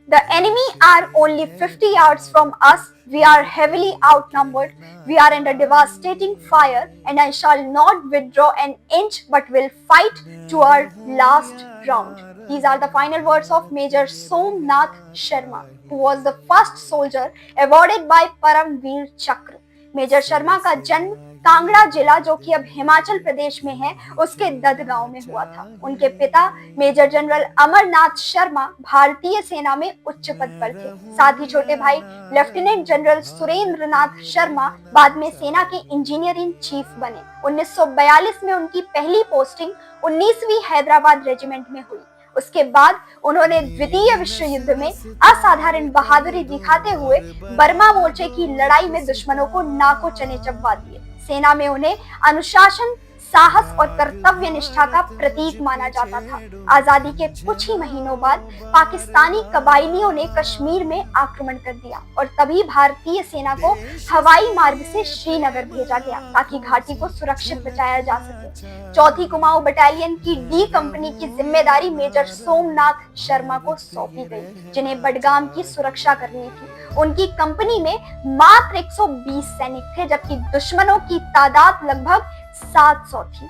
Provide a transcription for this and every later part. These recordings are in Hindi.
The enemy are only 50 yards from us. We are heavily outnumbered. We are under devastating fire, and I shall not withdraw an inch but will fight to our last round. These are the final words of Major Somnath Sharma, who was the first soldier awarded by Paramveer Chakra. Major Sharma का जन्म कांगड़ा जिला, जो कि अब हिमाचल प्रदेश में है, उसके दद गांव में हुआ था। उनके पिता मेजर जनरल अमरनाथ शर्मा भारतीय सेना में उच्च पद पर थे। साथ ही छोटे भाई लेफ्टिनेंट जनरल सुरेंद्र नाथ शर्मा बाद में सेना के इंजीनियर इन चीफ बने। 1942 में उनकी पहली पोस्टिंग 19वीं हैदराबाद रेजिमेंट में हुई। उसके बाद उन्होंने द्वितीय विश्व युद्ध में असाधारण बहादुरी दिखाते हुए बर्मा मोर्चे की लड़ाई में दुश्मनों को नाको चने चबवा दिए। सेना में उन्हें अनुशासन, साहस और कर्तव्य निष्ठा का प्रतीक माना जाता था। आजादी के कुछ ही महीनों बाद पाकिस्तानी कबायलियों ने कश्मीर में आक्रमण कर दिया और तभी भारतीय सेना को हवाई मार्ग से श्रीनगर भेजा गया ताकि घाटी को सुरक्षित बचाया जा सके। चौथी कुमाऊं बटालियन की डी कंपनी की जिम्मेदारी मेजर सोमनाथ शर्मा को सौंपी गई, जिन्हें बडगाम की सुरक्षा करनी थी। उनकी कंपनी में मात्र 120 सैनिक थे, जबकि दुश्मनों की तादाद लगभग 700 थी।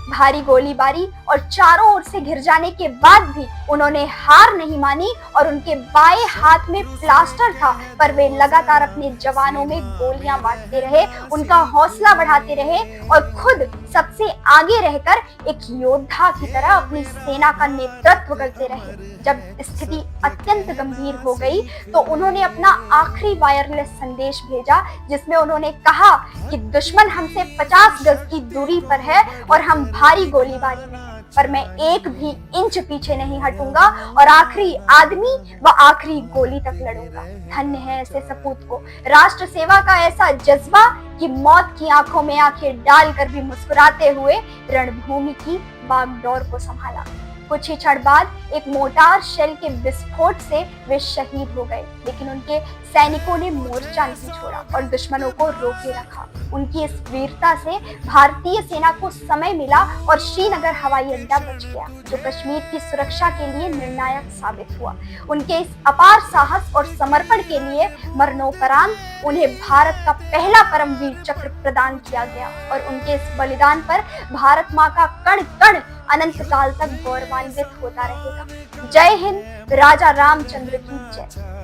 भारी गोलीबारी और चारों ओर से घिर जाने के बाद भी उन्होंने हार नहीं मानी और उनके बाएं हाथ में प्लास्टर था, पर वे लगातार अपने जवानों में गोलियां मारते रहे, उनका हौसला बढ़ाते रहे और खुद सबसे आगे रहकर एक योद्धा की तरह अपनी सेना का नेतृत्व करते रहे। जब स्थिति अत्यंत गंभीर हो गई तो उन्होंने अपना आखिरी वायरलेस संदेश भेजा, जिसमें उन्होंने कहा कि दुश्मन हमसे 50 गज की दूरी पर है और हम भारी गोलीबारी में हैं, पर मैं एक भी इंच पीछे नहीं हटूंगा और आखिरी आदमी व आखिरी गोली तक लड़ूंगा। धन्य है ऐसे सपूत को, राष्ट्र सेवा का ऐसा जज्बा कि मौत की आंखों में आंखें डालकर भी मुस्कुराते हुए रणभूमि की बागडोर को संभाला। कुछ ही क्षण बाद एक मोटार शेल के विस्फोट से वे शहीद हो गए, लेकिन उनके सैनिकों ने मोर्चा नहीं छोड़ा और दुश्मनों को रोके रखा। उनकी इस वीरता से भारतीय सेना को समय मिला और श्रीनगर हवाई अड्डा बच गया, जो कश्मीर की सुरक्षा के लिए निर्णायक साबित हुआ। उनके इस अपार साहस और समर्पण के लिए मरणोपरांत उन्हें भारत का पहला परमवीर चक्र प्रदान किया गया और उनके इस बलिदान पर भारत माँ का कण कण अनंत काल तक गौरवान्वित होता रहेगा। जय हिंद, राजा रामचंद्र की जय।